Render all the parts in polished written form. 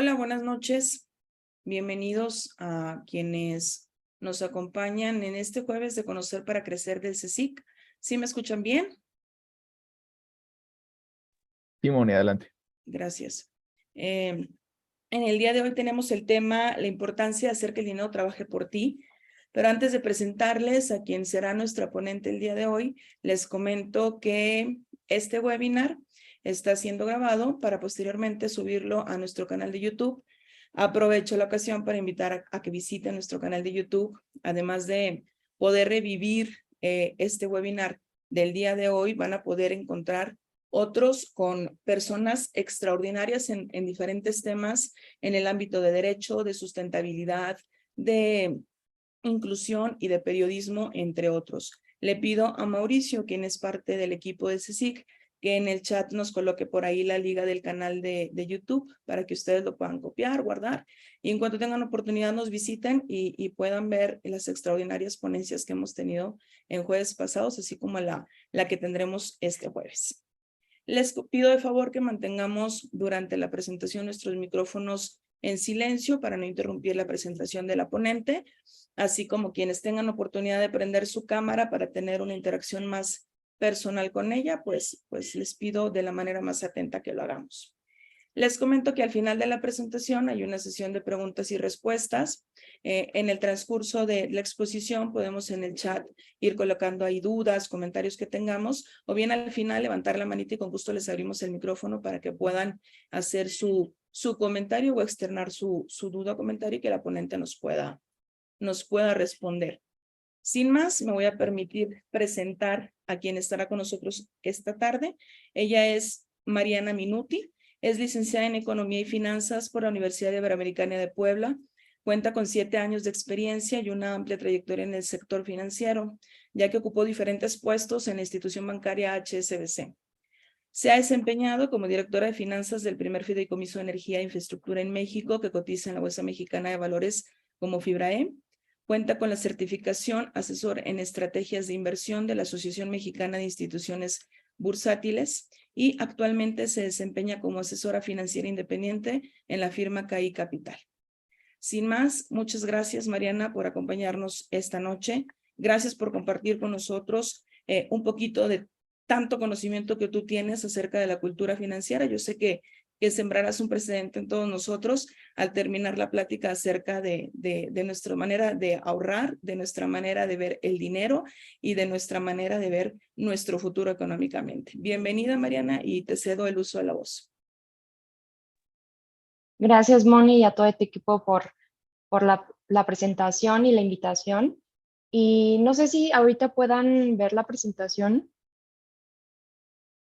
Hola, buenas noches. Bienvenidos a quienes nos acompañan en este jueves de Conocer para Crecer del CSIC. ¿Sí me escuchan bien? Sí, Moni, adelante. Gracias. En el día de hoy tenemos el tema, la importancia de hacer que el dinero trabaje por ti. Pero antes de presentarles a quien será nuestra ponente el día de hoy, les comento que este webinar está siendo grabado para posteriormente subirlo a nuestro canal de YouTube. Aprovecho la ocasión para invitar a que visiten nuestro canal de YouTube, además de poder revivir este webinar del día de hoy, van a poder encontrar otros con personas extraordinarias en diferentes temas en el ámbito de derecho, de sustentabilidad, de inclusión y de periodismo, entre otros. Le pido a Mauricio, quien es parte del equipo de CSIC, que en el chat nos coloque por ahí la liga del canal de YouTube para que ustedes lo puedan copiar, guardar, y en cuanto tengan oportunidad nos visiten y puedan ver las extraordinarias ponencias que hemos tenido en jueves pasados, así como la que tendremos este jueves. Les pido de favor que mantengamos durante la presentación nuestros micrófonos en silencio para no interrumpir la presentación de la ponente, así como quienes tengan oportunidad de prender su cámara para tener una interacción más personal con ella, pues les pido de la manera más atenta que lo hagamos. Les comento que al final de la presentación hay una sesión de preguntas y respuestas. En el transcurso de la exposición podemos en el chat ir colocando ahí dudas, comentarios que tengamos, o bien al final levantar la manita y con gusto les abrimos el micrófono para que puedan hacer su comentario o externar su duda o comentario y que la ponente nos pueda responder. Sin más, me voy a permitir presentar a quien estará con nosotros esta tarde. Ella es Mariana Minuti. Es licenciada en Economía y Finanzas por la Universidad Iberoamericana de Puebla. Cuenta con 7 años de experiencia y una amplia trayectoria en el sector financiero, ya que ocupó diferentes puestos en la institución bancaria HSBC. Se ha desempeñado como directora de finanzas del primer fideicomiso de energía e infraestructura en México, que cotiza en la Bolsa Mexicana de Valores como FIBRAE. Cuenta con la certificación asesor en estrategias de inversión de la Asociación Mexicana de Instituciones Bursátiles y actualmente se desempeña como asesora financiera independiente en la firma CAI Capital. Sin más, muchas gracias, Mariana, por acompañarnos esta noche. Gracias por compartir con nosotros un poquito de tanto conocimiento que tú tienes acerca de la cultura financiera. Yo sé que sembrarás un precedente en todos nosotros al terminar la plática acerca de nuestra manera de ahorrar, de nuestra manera de ver el dinero y de nuestra manera de ver nuestro futuro económicamente. Bienvenida, Mariana, y te cedo el uso de la voz. Gracias, Moni, y a todo este equipo por la presentación y la invitación. Y no sé si ahorita puedan ver la presentación.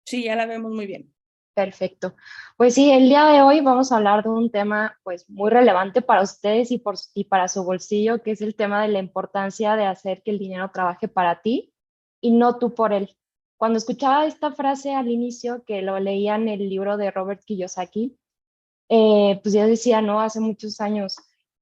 Sí, ya la vemos muy bien. Perfecto. Pues sí, el día de hoy vamos a hablar de un tema pues muy relevante para ustedes y para su bolsillo, que es el tema de la importancia de hacer que el dinero trabaje para ti y no tú por él. Cuando escuchaba esta frase al inicio, que lo leía en el libro de Robert Kiyosaki, pues yo decía, ¿no? Hace muchos años,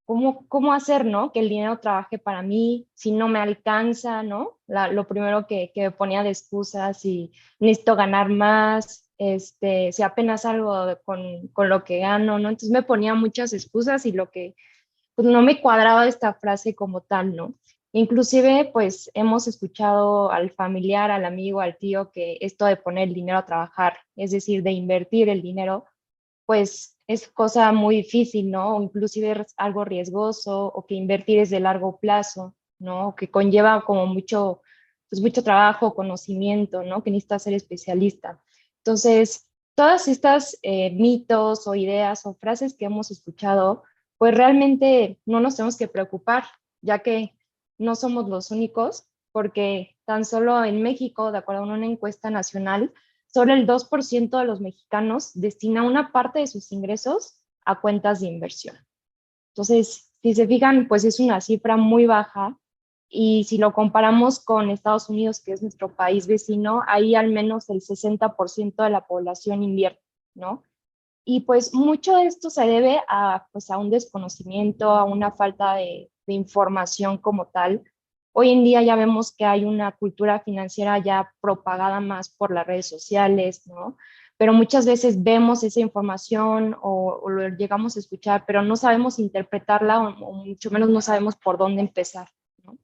¿cómo hacer, ¿no? Que el dinero trabaje para mí, si no me alcanza, ¿no? Lo primero que me ponía de excusas, si necesito ganar más, si apenas algo con lo que gano, ¿no? Entonces me ponía muchas excusas y pues no me cuadraba esta frase como tal, ¿no? Inclusive, pues hemos escuchado al familiar, al amigo, al tío, que esto de poner el dinero a trabajar, es decir, de invertir el dinero, pues es cosa muy difícil, ¿no? O inclusive es algo riesgoso o que invertir es de largo plazo, ¿no? Que conlleva como pues mucho trabajo, conocimiento, ¿no? Que necesita ser especialista. Entonces, todas estas mitos o ideas o frases que hemos escuchado, pues realmente no nos tenemos que preocupar, ya que no somos los únicos, porque tan solo en México, de acuerdo a una encuesta nacional, solo el 2% de los mexicanos destina una parte de sus ingresos a cuentas de inversión. Entonces, si se fijan, pues es una cifra muy baja y si lo comparamos con Estados Unidos, que es nuestro país vecino, ahí al menos el 60% de la población invierte, ¿no? Y pues mucho de esto se debe pues a un desconocimiento, a una falta de información como tal. Hoy en día ya vemos que hay una cultura financiera ya propagada más por las redes sociales, ¿no? pero muchas veces vemos esa información o lo llegamos a escuchar, pero no sabemos interpretarla o mucho menos no sabemos por dónde empezar, ¿no?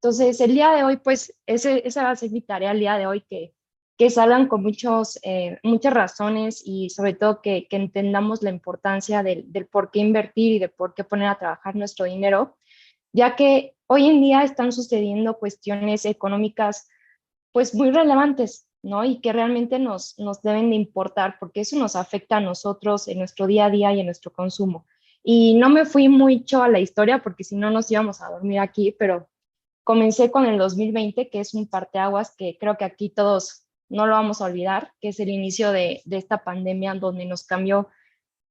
Entonces, el día de hoy, pues, esa va a ser mi tarea el día de hoy, que salgan con muchas razones y sobre todo que entendamos la importancia del por qué invertir y de por qué poner a trabajar nuestro dinero, ya que hoy en día están sucediendo cuestiones económicas pues muy relevantes, ¿no? Y que realmente nos deben de importar porque eso nos afecta a nosotros en nuestro día a día y en nuestro consumo. Y no me fui mucho a la historia porque si no nos íbamos a dormir aquí, pero comencé con el 2020, que es un parteaguas que creo que aquí todos no lo vamos a olvidar, que es el inicio de esta pandemia donde nos cambió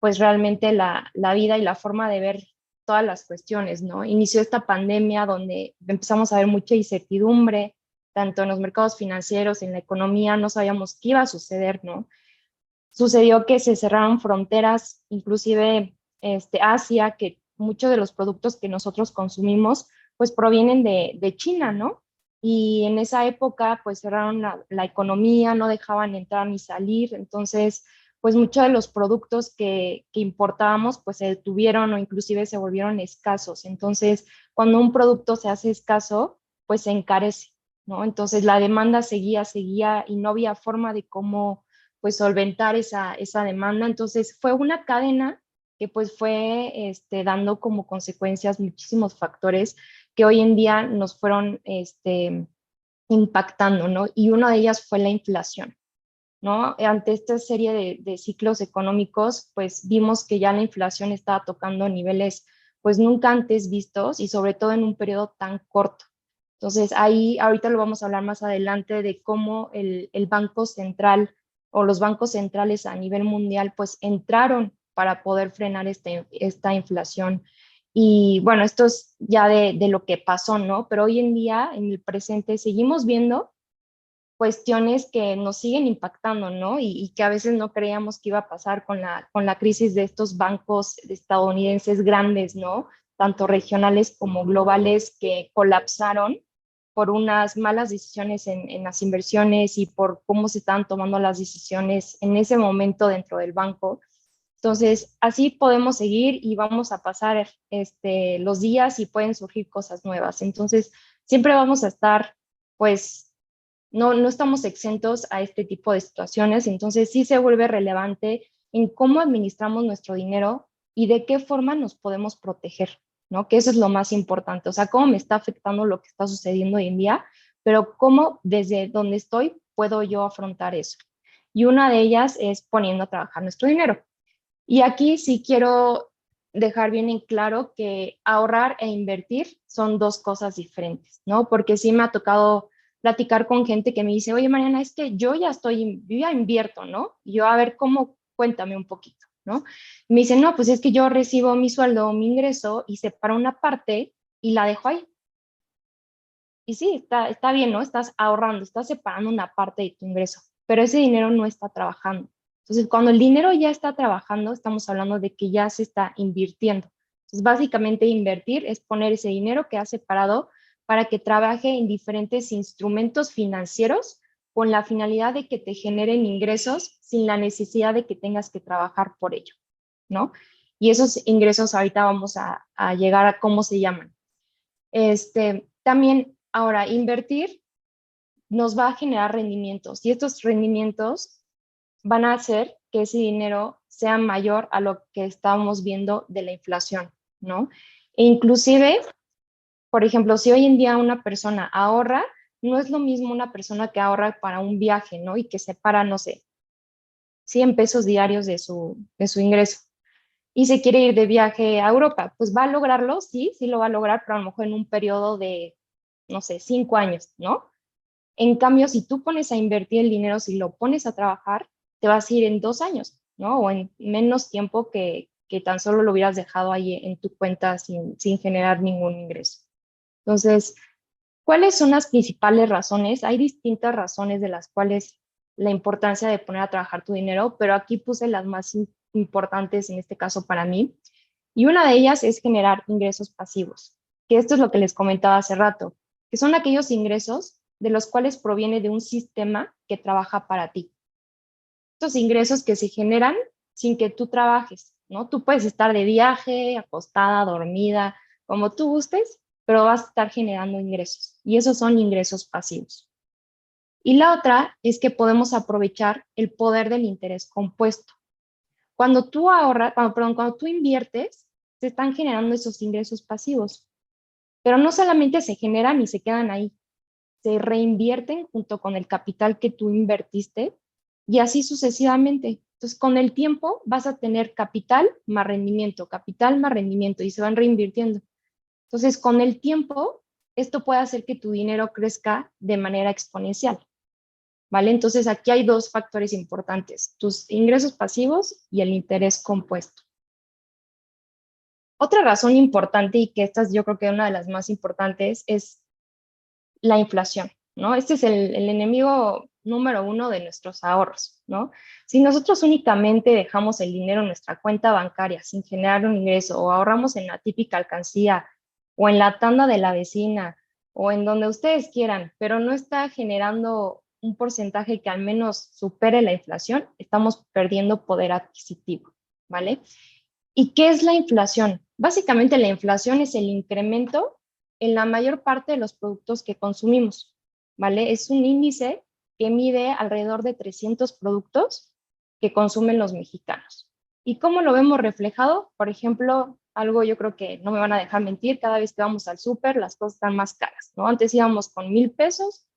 pues realmente la vida y la forma de ver todas las cuestiones, ¿no? Inició esta pandemia donde empezamos a ver mucha incertidumbre, tanto en los mercados financieros, en la economía, no sabíamos qué iba a suceder, ¿no? Sucedió que se cerraron fronteras, inclusive Asia, que muchos de los productos que nosotros consumimos pues provienen de China, ¿no? Y en esa época pues cerraron la economía, no dejaban entrar ni salir, entonces pues muchos de los productos que importábamos pues se detuvieron o inclusive se volvieron escasos. Entonces, cuando un producto se hace escaso, pues se encarece, ¿no? Entonces la demanda seguía y no había forma de cómo pues solventar esa demanda. Entonces fue una cadena que pues fue dando como consecuencias muchísimos factores que hoy en día nos fueron impactando, ¿no? Y una de ellas fue la inflación, ¿no? Ante esta serie de ciclos económicos, pues vimos que ya la inflación estaba tocando niveles pues nunca antes vistos y sobre todo en un periodo tan corto. Entonces ahí ahorita lo vamos a hablar más adelante de cómo el Banco Central o los bancos centrales a nivel mundial pues entraron para poder frenar esta inflación. Y bueno, esto es ya de lo que pasó, ¿no? Pero hoy en día, en el presente, seguimos viendo cuestiones que nos siguen impactando, ¿no? Y que a veces no creíamos que iba a pasar con la crisis de estos bancos estadounidenses grandes, ¿no? Tanto regionales como globales que colapsaron por unas malas decisiones en las inversiones y por cómo se estaban tomando las decisiones en ese momento dentro del banco. Entonces, así podemos seguir y vamos a pasar los días y pueden surgir cosas nuevas. Entonces, siempre vamos a estar, pues, no estamos exentos a este tipo de situaciones, entonces sí se vuelve relevante en cómo administramos nuestro dinero y de qué forma nos podemos proteger, ¿no? Que eso es lo más importante, o sea, cómo me está afectando lo que está sucediendo hoy en día, pero cómo desde donde estoy puedo yo afrontar eso. Y una de ellas es poniendo a trabajar nuestro dinero. Y aquí sí quiero dejar bien en claro que ahorrar e invertir son dos cosas diferentes, ¿no? Porque sí me ha tocado platicar con gente que me dice, oye, Mariana, es que yo ya invierto, ¿no? Y yo, a ver, ¿cómo? Cuéntame un poquito, ¿no? Y me dice, no, pues es que yo recibo mi sueldo, mi ingreso y separo una parte y la dejo ahí. Y sí, está bien, ¿no? Estás ahorrando, estás separando una parte de tu ingreso, pero ese dinero no está trabajando. Entonces, cuando el dinero ya está trabajando, estamos hablando de que ya se está invirtiendo. Entonces, básicamente invertir es poner ese dinero que has separado para que trabaje en diferentes instrumentos financieros con la finalidad de que te generen ingresos sin la necesidad de que tengas que trabajar por ello, ¿no? Y esos ingresos ahorita vamos a llegar a cómo se llaman. También ahora invertir nos va a generar rendimientos y estos rendimientos van a hacer que ese dinero sea mayor a lo que estamos viendo de la inflación, ¿no? E inclusive, por ejemplo, si hoy en día una persona ahorra, no es lo mismo una persona que ahorra para un viaje, ¿no? Y que separa, no sé, 100 pesos diarios de su ingreso y se quiere ir de viaje a Europa, pues va a lograrlo, sí lo va a lograr, pero a lo mejor en un periodo de, no sé, 5 años, ¿no? En cambio, si tú pones a invertir el dinero, si lo pones a trabajar, te vas a ir en 2 años, ¿no? O en menos tiempo que tan solo lo hubieras dejado ahí en tu cuenta sin generar ningún ingreso. Entonces, ¿cuáles son las principales razones? Hay distintas razones de las cuales la importancia de poner a trabajar tu dinero, pero aquí puse las más importantes en este caso para mí. Y una de ellas es generar ingresos pasivos, que esto es lo que les comentaba hace rato, que son aquellos ingresos de los cuales proviene de un sistema que trabaja para ti. estos ingresos que se generan sin que tú trabajes, ¿no? Tú puedes estar de viaje, acostada, dormida, como tú gustes, pero vas a estar generando ingresos y esos son ingresos pasivos. Y la otra es que podemos aprovechar el poder del interés compuesto. Cuando tú ahorras, cuando tú inviertes, se están generando esos ingresos pasivos, pero no solamente se generan y se quedan ahí, se reinvierten junto con el capital que tú invertiste y así sucesivamente. Entonces, con el tiempo vas a tener capital más rendimiento y se van reinvirtiendo. Entonces, con el tiempo, esto puede hacer que tu dinero crezca de manera exponencial, ¿vale? Entonces, aquí hay dos factores importantes, tus ingresos pasivos y el interés compuesto. Otra razón importante, y que esta es yo creo que una de las más importantes, es la inflación, ¿no? Este es el enemigo número uno de nuestros ahorros, ¿no? Si nosotros únicamente dejamos el dinero en nuestra cuenta bancaria sin generar un ingreso o ahorramos en la típica alcancía o en la tanda de la vecina o en donde ustedes quieran, pero no está generando un porcentaje que al menos supere la inflación, estamos perdiendo poder adquisitivo, ¿vale? ¿Y qué es la inflación? Básicamente la inflación es el incremento en la mayor parte de los productos que consumimos, ¿vale? Es un índice que mide alrededor de 300 productos que consumen los mexicanos. ¿Y cómo lo vemos reflejado? Por ejemplo, algo yo creo que no me van a dejar mentir, cada vez que vamos al súper las cosas están más caras, ¿no? Antes íbamos con 1,000 pesos,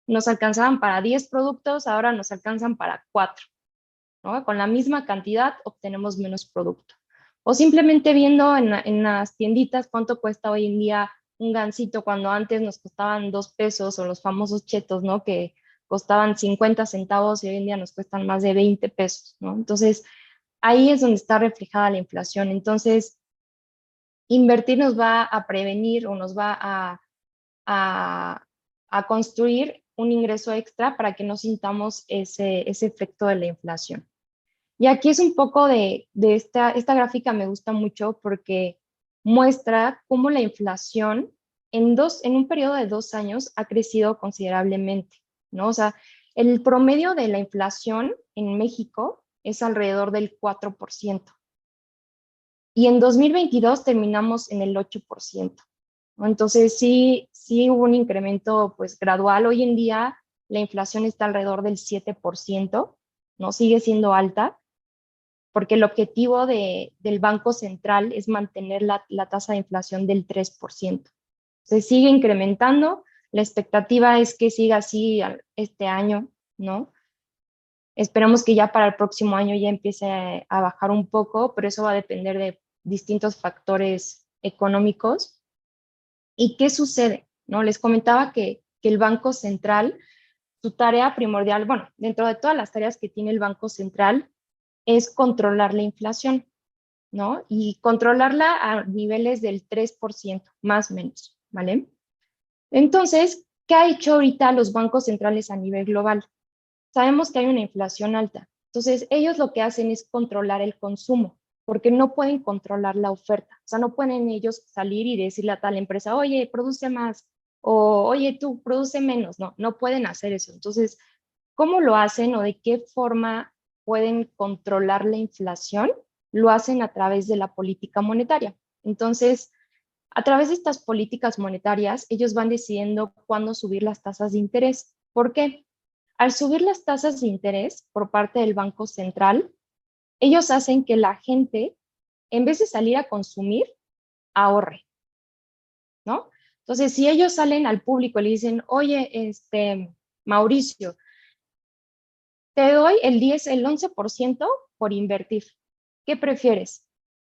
nos alcanzaban para 10 productos, ahora nos alcanzan para 4, ¿no? Con la misma cantidad obtenemos menos producto. O simplemente viendo en las tienditas cuánto cuesta hoy en día un gansito cuando antes nos costaban 2 pesos o los famosos chetos, ¿no? Que costaban 50 centavos y hoy en día nos cuestan más de 20 pesos, ¿no? Entonces, ahí es donde está reflejada la inflación. Entonces, invertir nos va a prevenir o nos va a construir un ingreso extra para que no sintamos ese efecto de la inflación. Y aquí es un poco de esta gráfica me gusta mucho porque muestra cómo la inflación en un periodo de 2 años ha crecido considerablemente, ¿no? O sea, el promedio de la inflación en México es alrededor del 4%. Y en 2022 terminamos en el 8%, ¿no? Entonces sí hubo un incremento pues gradual. Hoy en día la inflación está alrededor del 7%, ¿no? Sigue siendo alta, porque el objetivo del Banco Central es mantener la tasa de inflación del 3%. Se sigue incrementando, la expectativa es que siga así este año, ¿no? Esperamos que ya para el próximo año ya empiece a bajar un poco, pero eso va a depender de distintos factores económicos. ¿Y qué sucede? ¿No? Les comentaba que el Banco Central, su tarea primordial, bueno, dentro de todas las tareas que tiene el Banco Central, es controlar la inflación, ¿no? Y controlarla a niveles del 3%, más o menos, ¿vale? Entonces, ¿qué ha hecho ahorita los bancos centrales a nivel global? Sabemos que hay una inflación alta. Entonces, ellos lo que hacen es controlar el consumo, porque no pueden controlar la oferta. O sea, no pueden ellos salir y decirle a tal empresa, oye, produce más, o oye, tú, produce menos. No, no pueden hacer eso. Entonces, ¿cómo lo hacen o de qué forma pueden controlar la inflación? Lo hacen a través de la política monetaria. Entonces, a través de estas políticas monetarias, ellos van decidiendo cuándo subir las tasas de interés. ¿Por qué? Al subir las tasas de interés por parte del Banco Central, ellos hacen que la gente, en vez de salir a consumir, ahorre, ¿no? Entonces, si ellos salen al público y le dicen, oye, Mauricio, te doy el 11% por invertir. ¿Qué prefieres?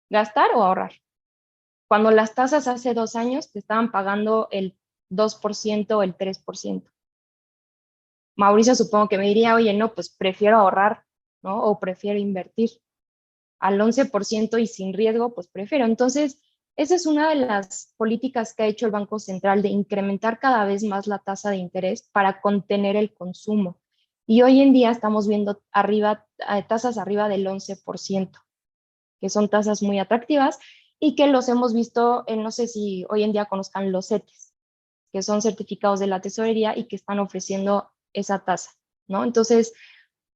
¿Gastar o ahorrar? Cuando las tasas hace 2 años te estaban pagando el 2% o el 3%. Mauricio supongo que me diría, oye, no, pues prefiero ahorrar, ¿no? O prefiero invertir. Al 11% y sin riesgo, pues prefiero. Entonces, esa es una de las políticas que ha hecho el Banco Central de incrementar cada vez más la tasa de interés para contener el consumo. Y hoy en día estamos viendo tasas arriba del 11%, que son tasas muy atractivas y que los hemos visto, no sé si hoy en día conozcan los CETES, que son certificados de la tesorería y que están ofreciendo esa tasa, ¿no? Entonces,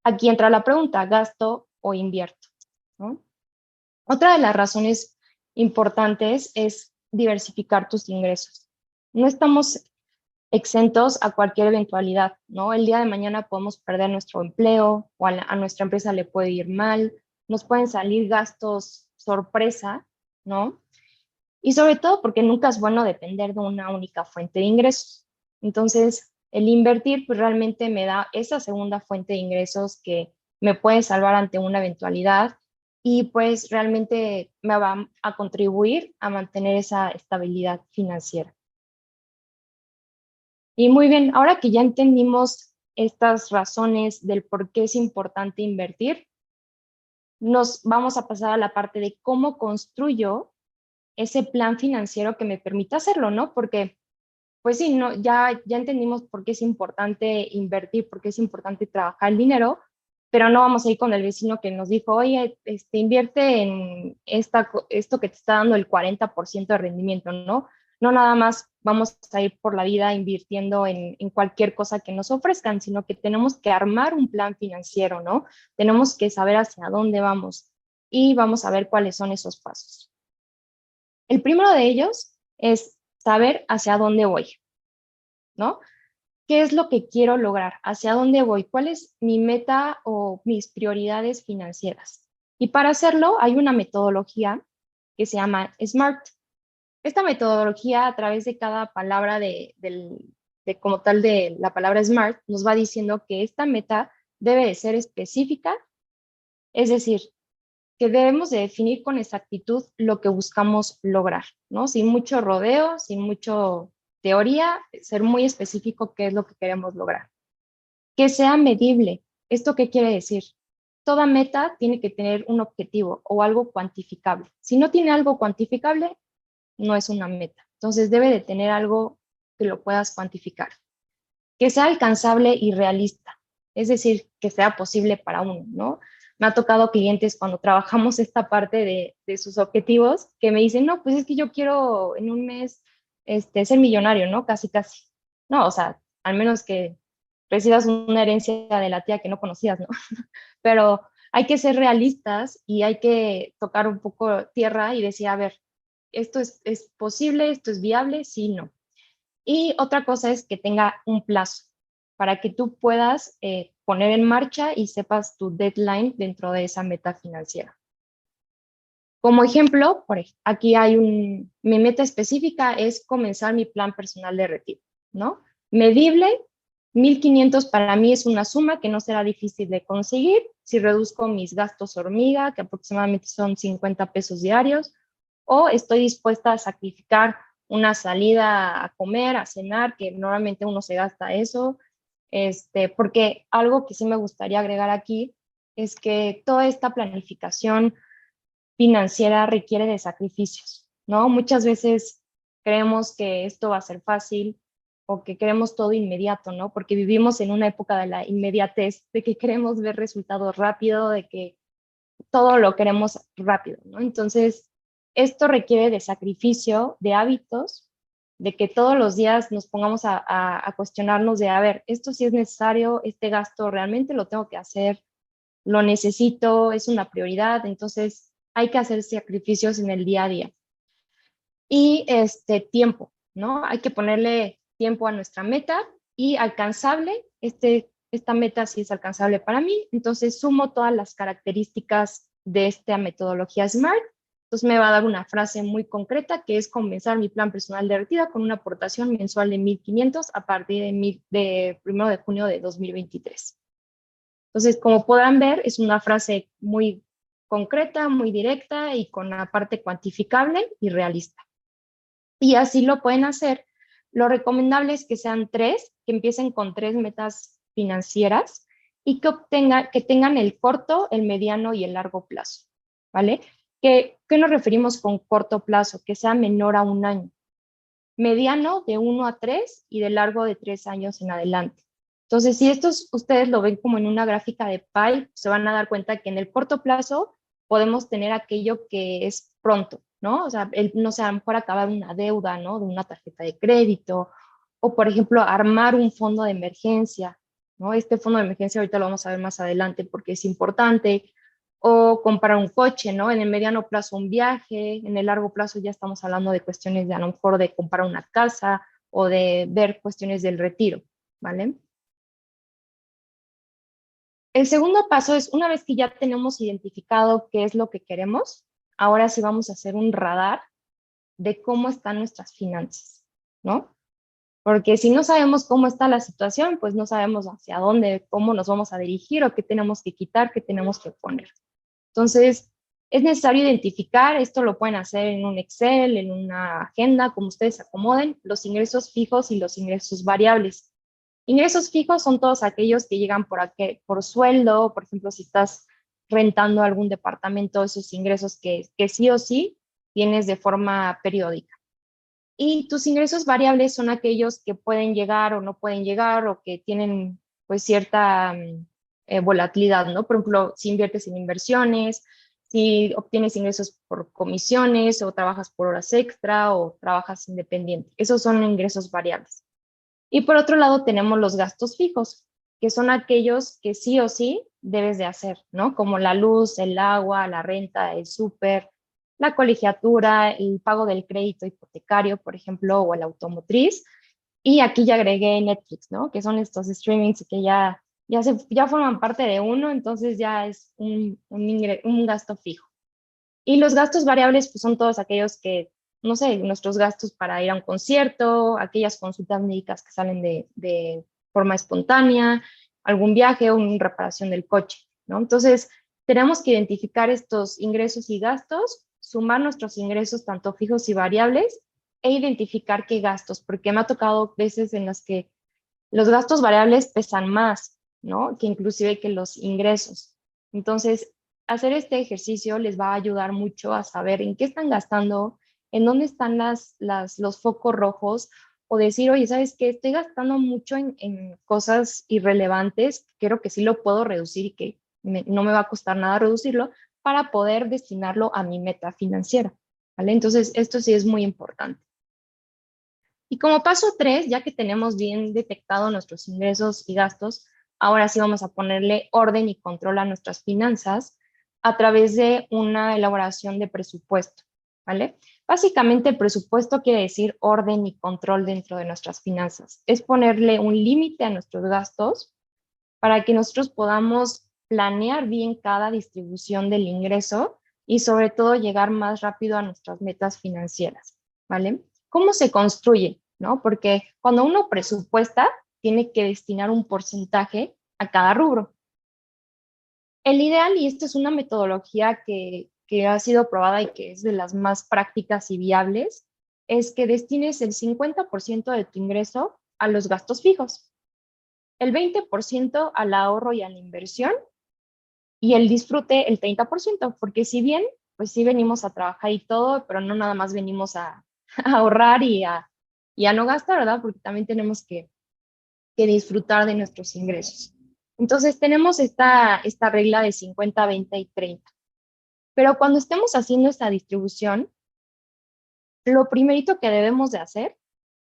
Aquí entra la pregunta, ¿gasto o invierto? ¿No? Otra de las razones importantes es diversificar tus ingresos. No estamos exentos a cualquier eventualidad, ¿no? El día de mañana podemos perder nuestro empleo o a nuestra empresa le puede ir mal, nos pueden salir gastos sorpresa, ¿no? Y sobre todo porque nunca es bueno depender de una única fuente de ingresos. Entonces, el invertir pues realmente me da esa segunda fuente de ingresos que me puede salvar ante una eventualidad y pues realmente me va a contribuir a mantener esa estabilidad financiera. Y muy bien, ahora que ya entendimos estas razones del por qué es importante invertir, nos vamos a pasar a la parte de cómo construyo ese plan financiero que me permita hacerlo, ¿no? Porque, pues sí, no, ya entendimos por qué es importante invertir, por qué es importante trabajar el dinero, pero no vamos a ir con el vecino que nos dijo, oye, invierte en esto que te está dando el 40% de rendimiento, ¿no? No nada más vamos a ir por la vida invirtiendo en cualquier cosa que nos ofrezcan, sino que tenemos que armar un plan financiero, ¿no? Tenemos que saber hacia dónde vamos y vamos a ver cuáles son esos pasos. El primero de ellos es saber hacia dónde voy, ¿no? ¿Qué es lo que quiero lograr? ¿Hacia dónde voy? ¿Cuál es mi meta o mis prioridades financieras? Y para hacerlo hay una metodología que se llama SMART. Esta metodología, a través de cada palabra de como tal de la palabra SMART, nos va diciendo que esta meta debe de ser específica, es decir, que debemos de definir con exactitud lo que buscamos lograr, ¿no? Sin mucho rodeo, sin mucho teoría, ser muy específico qué es lo que queremos lograr. Que sea medible. ¿Esto qué quiere decir? Toda meta tiene que tener un objetivo o algo cuantificable. Si no tiene algo cuantificable, no es una meta. Entonces debe de tener algo que lo puedas cuantificar. Que sea alcanzable y realista, es decir, que sea posible para uno, ¿no? Me ha tocado clientes cuando trabajamos esta parte de sus objetivos que me dicen, no, pues es que yo quiero en un mes ser millonario, ¿no? Casi, casi. No, o sea, al menos que recibas una herencia de la tía que no conocías, ¿no? Pero hay que ser realistas y hay que tocar un poco tierra y decir, a ver, ¿esto es posible? ¿Esto es viable? Sí, no. Y otra cosa es que tenga un plazo para que tú puedas poner en marcha y sepas tu deadline dentro de esa meta financiera. Como ejemplo, aquí hay mi meta específica es comenzar mi plan personal de retiro, ¿no? Medible, 1,500 para mí es una suma que no será difícil de conseguir si reduzco mis gastos hormiga, que aproximadamente son 50 pesos diarios, o estoy dispuesta a sacrificar una salida a comer, a cenar, que normalmente uno se gasta eso, porque algo que sí me gustaría agregar aquí es que toda esta planificación financiera requiere de sacrificios, ¿no? Muchas veces creemos que esto va a ser fácil o que queremos todo inmediato, ¿no? Porque vivimos en una época de la inmediatez, de que queremos ver resultados rápido, de que todo lo queremos rápido, ¿no? Entonces, esto requiere de sacrificio, de hábitos, de que todos los días nos pongamos a cuestionarnos de, a ver, esto sí es necesario, este gasto realmente lo tengo que hacer, lo necesito, es una prioridad, entonces hay que hacer sacrificios en el día a día. Y tiempo, ¿no? Hay que ponerle tiempo a nuestra meta y alcanzable, esta meta sí es alcanzable para mí, entonces sumo todas las características de esta metodología SMART, entonces me va a dar una frase muy concreta que es comenzar mi plan personal de retiro con una aportación mensual de 1,500 a partir de 1 de junio de 2023. Entonces, como podrán ver, es una frase muy concreta, muy directa y con una parte cuantificable y realista. Y así lo pueden hacer. Lo recomendable es que sean 3, que empiecen con 3 metas financieras y que tengan el corto, el mediano y el largo plazo, ¿vale? ¿Qué nos referimos con corto plazo? Que sea menor a 1 año. Mediano de 1 a 3 y de largo de 3 años en adelante. Entonces, si estos ustedes lo ven como en una gráfica de pie, se van a dar cuenta que en el corto plazo podemos tener aquello que es pronto, ¿no? O sea, no sé, a lo mejor acabar una deuda, ¿no? De una tarjeta de crédito, o por ejemplo, armar un fondo de emergencia, ¿no? Este fondo de emergencia ahorita lo vamos a ver más adelante porque es importante, o comprar un coche, ¿no? En el mediano plazo un viaje, en el largo plazo ya estamos hablando de cuestiones de a lo mejor de comprar una casa o de ver cuestiones del retiro, ¿vale? El segundo paso es, una vez que ya tenemos identificado qué es lo que queremos, ahora sí vamos a hacer un radar de cómo están nuestras finanzas, ¿no? Porque si no sabemos cómo está la situación, pues no sabemos hacia dónde, cómo nos vamos a dirigir o qué tenemos que quitar, qué tenemos que poner. Entonces, es necesario identificar, esto lo pueden hacer en un Excel, en una agenda, como ustedes acomoden, los ingresos fijos y los ingresos variables. Ingresos fijos son todos aquellos que llegan por sueldo, por ejemplo, si estás rentando algún departamento, esos ingresos que sí o sí tienes de forma periódica. Y tus ingresos variables son aquellos que pueden llegar o no pueden llegar o que tienen pues cierta volatilidad, ¿no? Por ejemplo, si inviertes en inversiones, si obtienes ingresos por comisiones o trabajas por horas extra o trabajas independiente. Esos son ingresos variables. Y por otro lado tenemos los gastos fijos, que son aquellos que sí o sí debes de hacer, ¿no? Como la luz, el agua, la renta, el súper, la colegiatura, el pago del crédito hipotecario, por ejemplo, o el automotriz. Y aquí ya agregué Netflix, ¿no? Que son estos streamings que ya forman parte de uno, entonces ya es un gasto fijo. Y los gastos variables, pues son todos aquellos que, no sé, nuestros gastos para ir a un concierto, aquellas consultas médicas que salen de forma espontánea, algún viaje o una reparación del coche, ¿no? Entonces, tenemos que identificar estos ingresos y gastos, sumar nuestros ingresos tanto fijos y variables e identificar qué gastos, porque me ha tocado veces en las que los gastos variables pesan más, ¿no? Que inclusive que los ingresos. Entonces, hacer este ejercicio les va a ayudar mucho a saber en qué están gastando, en dónde están los focos rojos, o decir, oye, ¿sabes qué? Estoy gastando mucho en cosas irrelevantes, creo que sí lo puedo reducir y que no me va a costar nada reducirlo para poder destinarlo a mi meta financiera, ¿vale? Entonces, esto sí es muy importante. Y como paso 3, ya que tenemos bien detectado nuestros ingresos y gastos, ahora sí vamos a ponerle orden y control a nuestras finanzas a través de una elaboración de presupuesto, ¿vale? Básicamente, el presupuesto quiere decir orden y control dentro de nuestras finanzas. Es ponerle un límite a nuestros gastos para que nosotros podamos planear bien cada distribución del ingreso y sobre todo llegar más rápido a nuestras metas financieras, ¿vale? ¿Cómo se construye? ¿No? Porque cuando uno presupuesta, tiene que destinar un porcentaje a cada rubro. El ideal, y esta es una metodología que ha sido probada y que es de las más prácticas y viables, es que destines el 50% de tu ingreso a los gastos fijos, el 20% al ahorro y a la inversión y el disfrute el 30%, porque si bien, pues sí venimos a trabajar y todo, pero no nada más venimos a, a ahorrar y a no gastar, ¿verdad? Porque también tenemos que disfrutar de nuestros ingresos. Entonces tenemos esta regla de 50, 20 y 30. Pero cuando estemos haciendo esta distribución, lo primerito que debemos de hacer,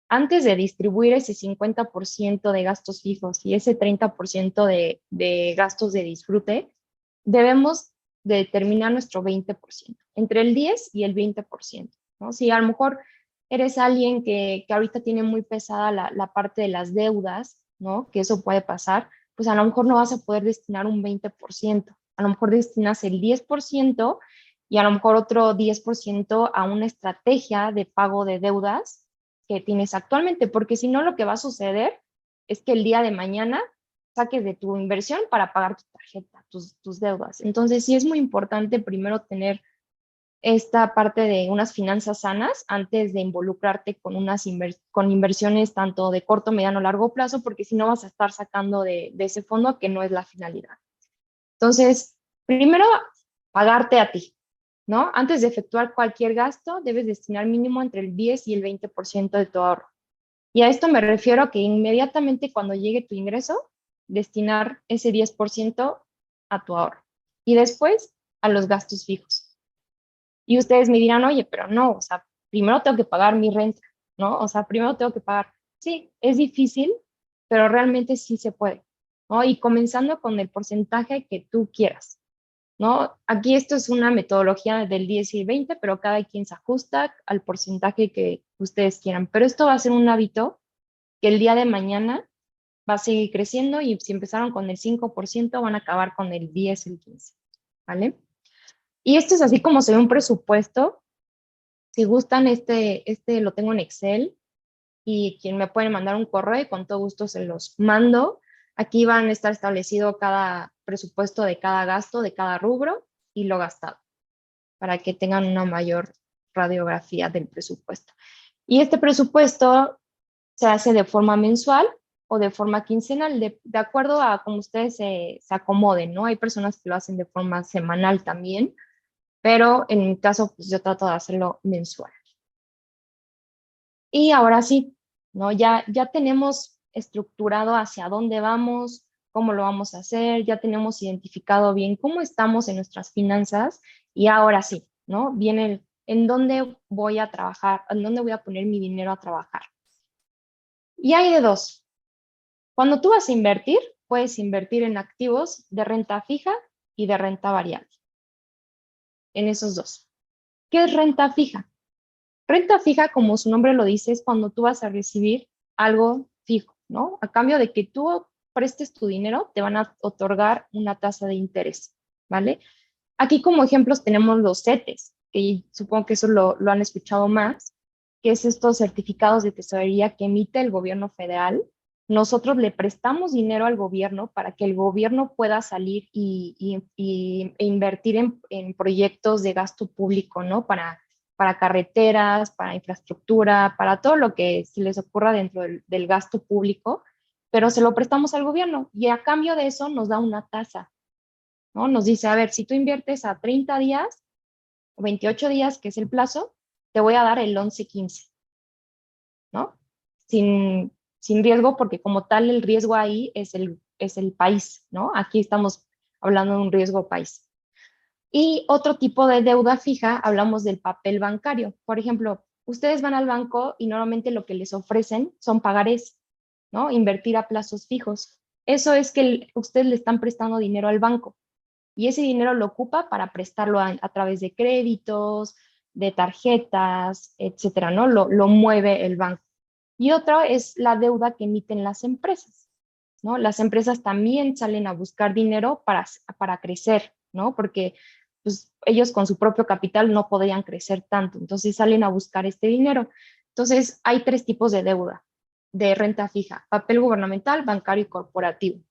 antes de distribuir ese 50% de gastos fijos y ese 30% de gastos de disfrute, debemos de determinar nuestro 20%, entre el 10 y el 20%, ¿no? Si a lo mejor eres alguien que ahorita tiene muy pesada la parte de las deudas, ¿no? Que eso puede pasar, pues a lo mejor no vas a poder destinar un 20%, a lo mejor destinas el 10% y a lo mejor otro 10% a una estrategia de pago de deudas que tienes actualmente, porque si no lo que va a suceder es que el día de mañana saques de tu inversión para pagar tu tarjeta, tus deudas. Entonces sí es muy importante primero tener esta parte de unas finanzas sanas antes de involucrarte con con inversiones tanto de corto, mediano, largo plazo, porque si no vas a estar sacando de ese fondo que no es la finalidad. Entonces, primero, pagarte a ti, ¿no? Antes de efectuar cualquier gasto, debes destinar mínimo entre el 10 y el 20% de tu ahorro. Y a esto me refiero a que inmediatamente cuando llegue tu ingreso, destinar ese 10% a tu ahorro y después a los gastos fijos. Y ustedes me dirán, oye, pero no, o sea, primero tengo que pagar mi renta, ¿no? O sea, primero tengo que pagar. Sí, es difícil, pero realmente sí se puede. ¿no? Y comenzando con el porcentaje que tú quieras, ¿no? Aquí esto es una metodología del 10 y 20, pero cada quien se ajusta al porcentaje que ustedes quieran. Pero esto va a ser un hábito que el día de mañana va a seguir creciendo y si empezaron con el 5%, van a acabar con el 10, el 15, ¿vale? Y esto es así como se ve un presupuesto. Si gustan, este lo tengo en Excel y quien me pueden mandar un correo y con todo gusto se los mando. Aquí van a estar establecido cada presupuesto de cada gasto, de cada rubro y lo gastado, para que tengan una mayor radiografía del presupuesto. Y este presupuesto se hace de forma mensual o de forma quincenal, de acuerdo a cómo ustedes se acomoden, ¿no? Hay personas que lo hacen de forma semanal también, pero en mi caso, pues yo trato de hacerlo mensual. Y ahora sí, ¿no? Ya tenemos estructurado hacia dónde vamos, cómo lo vamos a hacer, ya tenemos identificado bien cómo estamos en nuestras finanzas y ahora sí, ¿no? Viene en dónde voy a trabajar, en dónde voy a poner mi dinero a trabajar. Y hay de dos. Cuando tú vas a invertir, puedes invertir en activos de renta fija y de renta variable, en esos dos. ¿Qué es renta fija? Renta fija, como su nombre lo dice, es cuando tú vas a recibir algo fijo, ¿no? A cambio de que tú prestes tu dinero, te van a otorgar una tasa de interés, ¿vale? Aquí como ejemplos tenemos los CETES, que supongo que eso lo han escuchado más, que es estos certificados de tesorería que emite el gobierno federal. Nosotros le prestamos dinero al gobierno para que el gobierno pueda salir e invertir en proyectos de gasto público, ¿no? Para carreteras, para infraestructura, para todo lo que se les ocurra dentro del gasto público, pero se lo prestamos al gobierno y a cambio de eso nos da una tasa, ¿no? Nos dice, a ver, si tú inviertes a 30 días o 28 días, que es el plazo, te voy a dar el 11-15, ¿no? Sin riesgo, porque como tal el riesgo ahí es el país, ¿no? Aquí estamos hablando de un riesgo país. Y otro tipo de deuda fija, hablamos del papel bancario. Por ejemplo, ustedes van al banco y normalmente lo que les ofrecen son pagarés, ¿no? Invertir a plazos fijos. Eso es que ustedes le están prestando dinero al banco y ese dinero lo ocupa para prestarlo a través de créditos, de tarjetas, etcétera, ¿no? Lo mueve el banco. Y otra es la deuda que emiten las empresas, ¿no? Las empresas también salen a buscar dinero para crecer, ¿no? Porque pues, ellos con su propio capital no podrían crecer tanto, entonces salen a buscar este dinero. Entonces, hay tres tipos de deuda de renta fija: papel gubernamental, bancario y corporativo.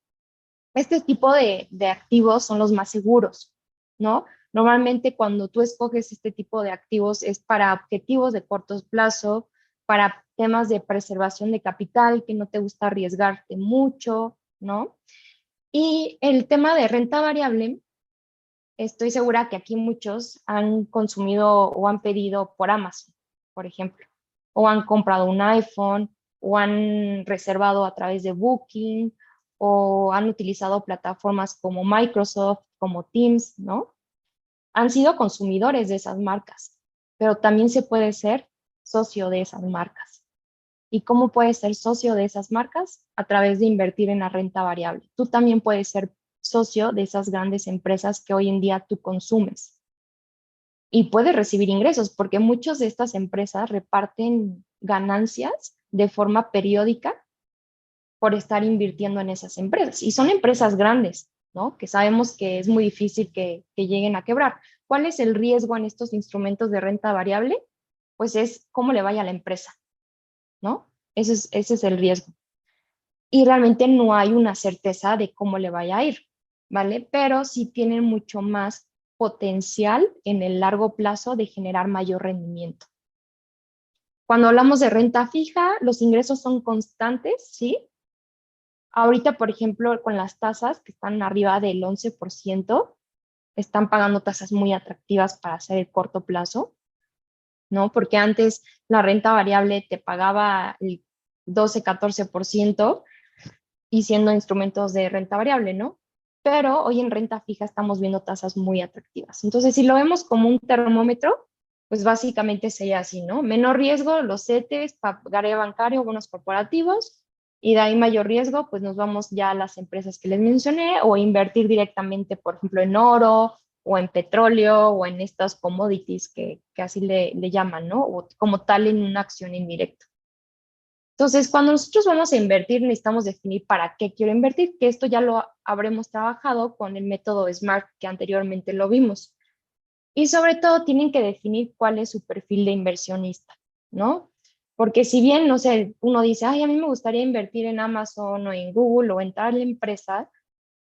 Este tipo de activos son los más seguros, ¿no? Normalmente cuando tú escoges este tipo de activos es para objetivos de corto plazo, para temas de preservación de capital, que no te gusta arriesgarte mucho, ¿no? Y el tema de renta variable, estoy segura que aquí muchos han consumido o han pedido por Amazon, por ejemplo, o han comprado un iPhone, o han reservado a través de Booking, o han utilizado plataformas como Microsoft, como Teams, ¿no? Han sido consumidores de esas marcas, pero también se puede ser socio de esas marcas. ¿Y cómo puedes ser socio de esas marcas? A través de invertir en la renta variable. Tú también puedes ser socio de esas grandes empresas que hoy en día tú consumes y puedes recibir ingresos, porque muchas de estas empresas reparten ganancias de forma periódica por estar invirtiendo en esas empresas. Y son empresas grandes, ¿no? Que sabemos que es muy difícil que lleguen a quebrar. ¿Cuál es el riesgo en estos instrumentos de renta variable? Pues es cómo le vaya a la empresa, ¿no? Ese es el riesgo. Y realmente no hay una certeza de cómo le vaya a ir, ¿vale? Pero sí tienen mucho más potencial en el largo plazo de generar mayor rendimiento. Cuando hablamos de renta fija, los ingresos son constantes, ¿sí? Ahorita, por ejemplo, con las tasas que están arriba del 11%, están pagando tasas muy atractivas para hacer el corto plazo, ¿no? Porque antes la renta variable te pagaba el 12-14% y siendo instrumentos de renta variable, ¿no? Pero hoy en renta fija estamos viendo tasas muy atractivas. Entonces, si lo vemos como un termómetro, pues básicamente sería así, ¿no? Menor riesgo, los CETES, pagaré bancario, bonos corporativos, Y de ahí mayor riesgo, pues nos vamos ya a las empresas que les mencioné o invertir directamente, por ejemplo, en oro o en petróleo o en estas commodities que así le llaman, ¿no? O como tal en una acción indirecta. Entonces, cuando nosotros vamos a invertir, necesitamos definir para qué quiero invertir, que esto ya lo habremos trabajado con el método SMART que anteriormente lo vimos. Y sobre todo tienen que definir cuál es su perfil de inversionista, ¿no? Porque si bien, no sé, uno dice, ay, a mí me gustaría invertir en Amazon o en Google o en tal empresa,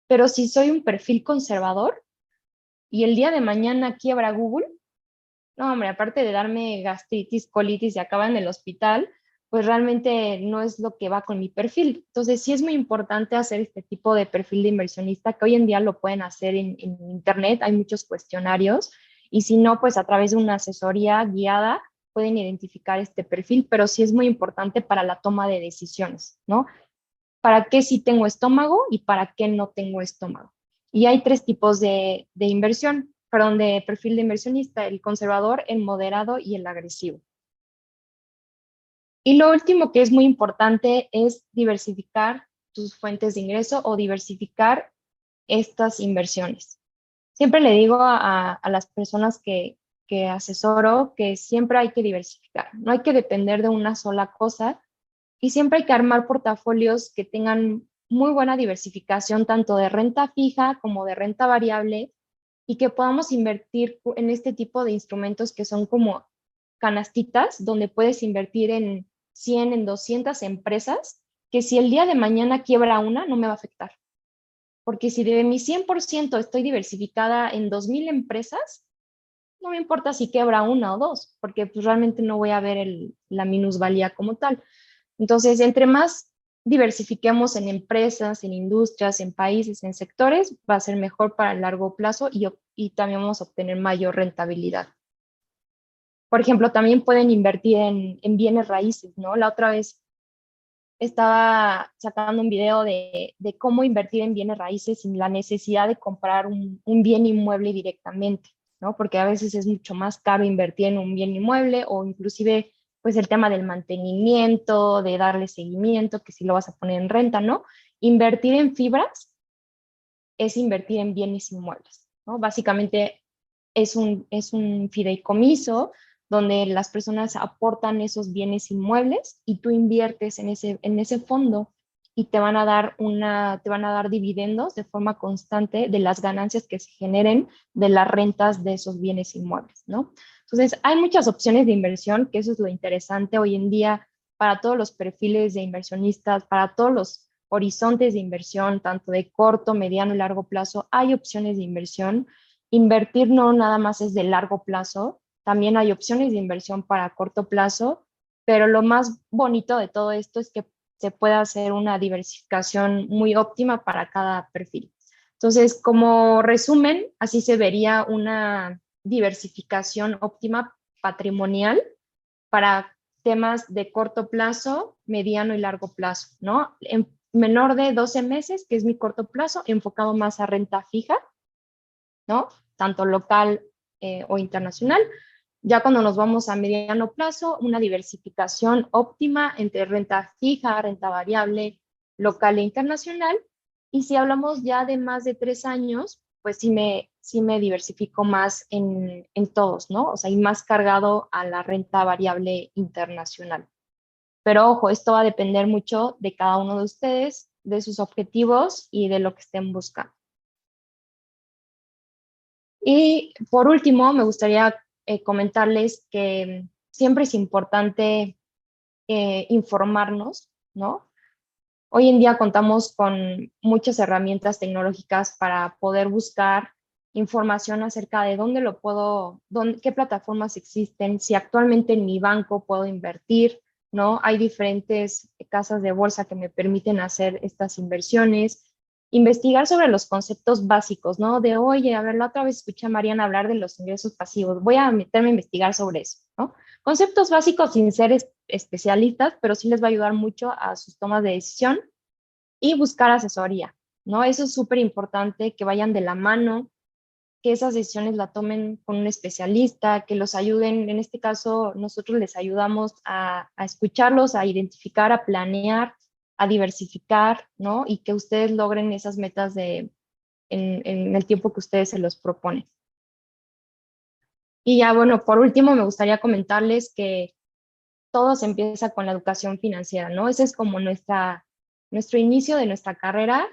pero si soy un perfil conservador y el día de mañana quiebra Google, no, hombre, aparte de darme gastritis, colitis y acaba en el hospital, pues realmente no es lo que va con mi perfil. Entonces, sí es muy importante hacer este tipo de perfil de inversionista, que hoy en día lo pueden hacer en Internet, hay muchos cuestionarios, y si no, pues a través de una asesoría guiada pueden identificar este perfil, pero sí es muy importante para la toma de decisiones, ¿no? ¿Para qué sí tengo estómago y para qué no tengo estómago? Y hay tres tipos de inversión, perdón, de perfil de inversionista: el conservador, el moderado y el agresivo. Y lo último que es muy importante es diversificar tus fuentes de ingreso o diversificar estas inversiones. Siempre le digo a las personas que asesoro que siempre hay que diversificar, no hay que depender de una sola cosa y siempre hay que armar portafolios que tengan muy buena diversificación, tanto de renta fija como de renta variable, y que podamos invertir en este tipo de instrumentos que son como canastitas, donde puedes invertir en 100, en 200 empresas, que si el día de mañana quiebra una, no me va a afectar. Porque si de mi 100% estoy diversificada en 2,000 empresas, no me importa si quiebra una o dos, porque pues realmente no voy a ver la minusvalía como tal. Entonces, entre más diversifiquemos en empresas, en industrias, en países, en sectores, va a ser mejor para el largo plazo y también vamos a obtener mayor rentabilidad. Por ejemplo, también pueden invertir en bienes raíces, ¿no? La otra vez estaba sacando un video de cómo invertir en bienes raíces sin la necesidad de comprar un bien inmueble directamente, ¿no? Porque a veces es mucho más caro invertir en un bien inmueble o inclusive pues el tema del mantenimiento, de darle seguimiento, que si lo vas a poner en renta, ¿no? Invertir en fibras es invertir en bienes inmuebles, ¿no? Básicamente es un fideicomiso donde las personas aportan esos bienes inmuebles y tú inviertes en ese fondo y te van a dar dividendos de forma constante de las ganancias que se generen de las rentas de esos bienes inmuebles, ¿no? Entonces, hay muchas opciones de inversión, que eso es lo interesante hoy en día para todos los perfiles de inversionistas, para todos los horizontes de inversión, tanto de corto, mediano y largo plazo, hay opciones de inversión. Invertir no nada más es de largo plazo, también hay opciones de inversión para corto plazo, pero lo más bonito de todo esto es que se puede hacer una diversificación muy óptima para cada perfil. Entonces, como resumen, así se vería una diversificación óptima patrimonial para temas de corto plazo, mediano y largo plazo, ¿no? En menor de 12 meses, que es mi corto plazo, enfocado más a renta fija, ¿no? Tanto local o internacional. Ya cuando nos vamos a mediano plazo, una diversificación óptima entre renta fija, renta variable, local e internacional. Y si hablamos ya de más de 3 años, pues sí me diversifico más en todos, ¿no? O sea, y más cargado a la renta variable internacional. Pero ojo, esto va a depender mucho de cada uno de ustedes, de sus objetivos y de lo que estén buscando. Y por último, me gustaría comentarles que siempre es importante informarnos, ¿no? Hoy en día contamos con muchas herramientas tecnológicas para poder buscar información acerca de qué plataformas existen, si actualmente en mi banco puedo invertir, ¿no? Hay diferentes casas de bolsa que me permiten hacer estas inversiones. Investigar sobre los conceptos básicos, ¿no? De, oye, a ver, la otra vez escuché a Mariana hablar de los ingresos pasivos, voy a meterme a investigar sobre eso, ¿no? Conceptos básicos sin ser especialistas, pero sí les va a ayudar mucho a sus tomas de decisión y buscar asesoría, ¿no? Eso es súper importante, que vayan de la mano, que esas decisiones la tomen con un especialista, que los ayuden. En este caso, nosotros les ayudamos a escucharlos, a identificar, a planear a diversificar, ¿no? Y que ustedes logren esas metas en el tiempo que ustedes se los proponen. Y ya, bueno, por último, me gustaría comentarles que todo se empieza con la educación financiera, ¿no? Ese es como nuestro inicio de nuestra carrera,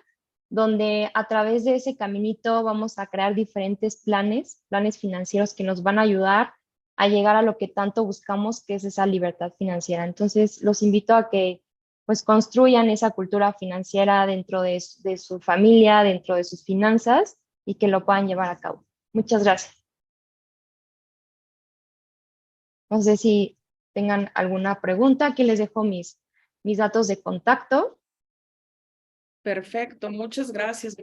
donde a través de ese caminito vamos a crear diferentes planes financieros que nos van a ayudar a llegar a lo que tanto buscamos, que es esa libertad financiera. Entonces, los invito a que pues construyan esa cultura financiera dentro de su familia, dentro de sus finanzas y que lo puedan llevar a cabo. Muchas gracias. No sé si tengan alguna pregunta. Aquí les dejo mis datos de contacto. Perfecto, muchas gracias.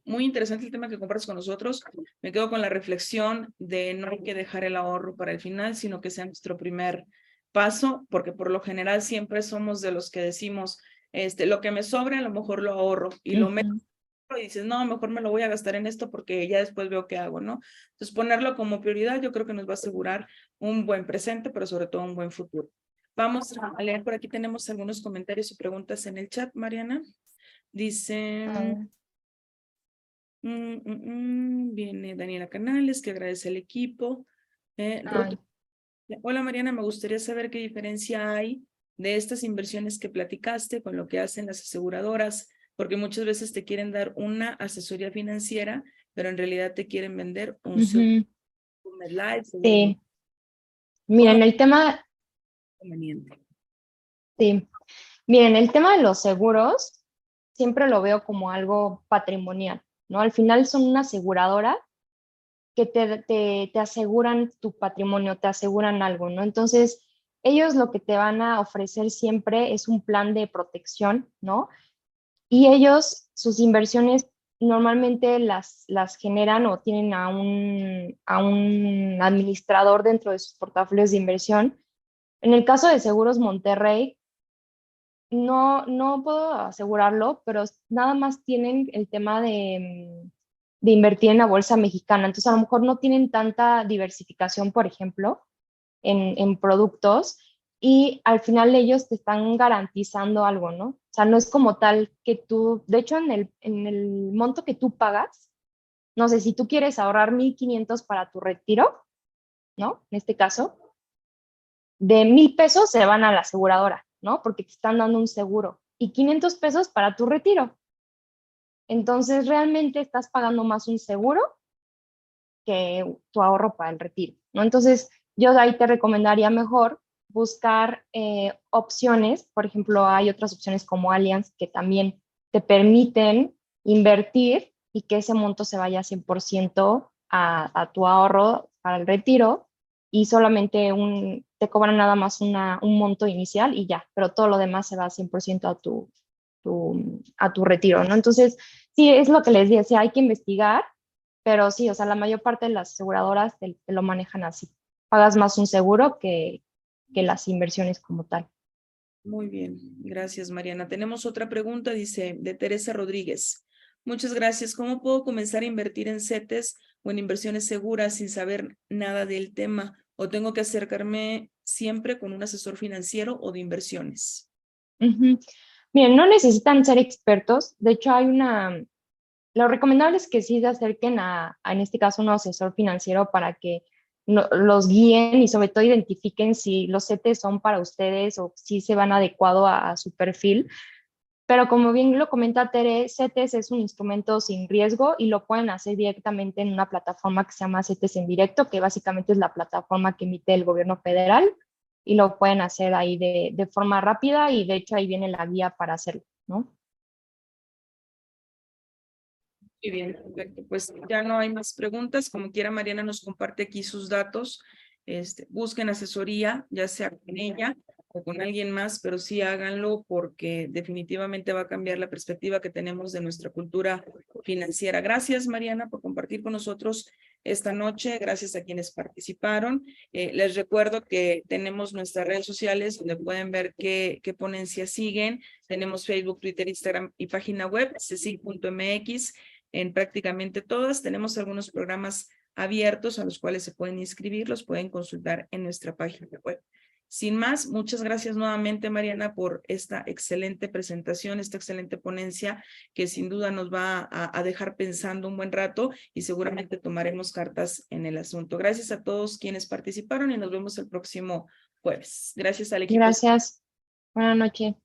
Muy interesante el tema que compartes con nosotros. Me quedo con la reflexión de no hay que dejar el ahorro para el final, sino que sea nuestro primer paso, porque por lo general siempre somos de los que decimos, lo que me sobra a lo mejor lo ahorro y lo meto y dices, no, mejor me lo voy a gastar en esto porque ya después veo qué hago, ¿no? Entonces ponerlo como prioridad yo creo que nos va a asegurar un buen presente, pero sobre todo un buen futuro. Vamos a leer, por aquí tenemos algunos comentarios y preguntas en el chat, Mariana. Dice, viene Daniela Canales, que agradece al equipo. Hola Mariana, me gustaría saber qué diferencia hay de estas inversiones que platicaste con lo que hacen las aseguradoras, porque muchas veces te quieren dar una asesoría financiera, pero en realidad te quieren vender un seguro MedLife. Sí. ¿Cómo Miren, el tema, conveniente? sí. Miren, el tema de los seguros siempre lo veo como algo patrimonial, ¿no? Al final son una aseguradora que te aseguran tu patrimonio, te aseguran algo, ¿no? Entonces, ellos lo que te van a ofrecer siempre es un plan de protección, ¿no? Y ellos, sus inversiones normalmente las generan o tienen a un administrador dentro de sus portafolios de inversión. En el caso de Seguros Monterrey, no puedo asegurarlo, pero nada más tienen el tema de invertir en la bolsa mexicana. Entonces, a lo mejor no tienen tanta diversificación, por ejemplo, en productos y al final ellos te están garantizando algo, ¿no? O sea, no es como tal que tú, de hecho, en el monto que tú pagas, no sé, si tú quieres ahorrar 1,500 para tu retiro, ¿no? En este caso, de 1,000 pesos se van a la aseguradora, ¿no? Porque te están dando un seguro y 500 pesos para tu retiro. Entonces, realmente estás pagando más un seguro que tu ahorro para el retiro, ¿no? Entonces, yo de ahí te recomendaría mejor buscar opciones. Por ejemplo, hay otras opciones como Allianz que también te permiten invertir y que ese monto se vaya 100% a tu ahorro para el retiro y solamente te cobran nada más un monto inicial y ya, pero todo lo demás se va 100% a tu retiro, ¿no? Entonces, sí, es lo que les decía, hay que investigar, pero sí, o sea, la mayor parte de las aseguradoras te lo manejan así. Pagas más un seguro que las inversiones como tal. Muy bien, gracias Mariana. Tenemos otra pregunta, dice, de Teresa Rodríguez. Muchas gracias. ¿Cómo puedo comenzar a invertir en CETES o en inversiones seguras sin saber nada del tema? ¿O tengo que acercarme siempre con un asesor financiero o de inversiones? Miren, no necesitan ser expertos. De hecho, lo recomendable es que sí se acerquen en este caso, un asesor financiero para que los guíen y sobre todo identifiquen si los CETES son para ustedes o si se van adecuado a su perfil. Pero como bien lo comenta Tere, CETES es un instrumento sin riesgo y lo pueden hacer directamente en una plataforma que se llama CETES en directo, que básicamente es la plataforma que emite el gobierno federal y lo pueden hacer ahí de forma rápida y de hecho ahí viene la guía para hacerlo, ¿no? Muy bien, perfecto. Pues ya no hay más preguntas. Como quiera, Mariana nos comparte aquí sus datos. Busquen asesoría, ya sea con ella o con alguien más, pero sí háganlo porque definitivamente va a cambiar la perspectiva que tenemos de nuestra cultura financiera. Gracias, Mariana, por compartir con nosotros esta noche. Gracias a quienes participaron. Les recuerdo que tenemos nuestras redes sociales donde pueden ver qué ponencias siguen. Tenemos Facebook, Twitter, Instagram y página web, cecic.mx. En prácticamente todas tenemos algunos programas abiertos a los cuales se pueden inscribir, los pueden consultar en nuestra página web. Sin más, muchas gracias nuevamente, Mariana, por esta excelente presentación, esta excelente ponencia que sin duda nos va a dejar pensando un buen rato y seguramente tomaremos cartas en el asunto. Gracias a todos quienes participaron y nos vemos el próximo jueves. Gracias al equipo. Gracias. Buenas noches.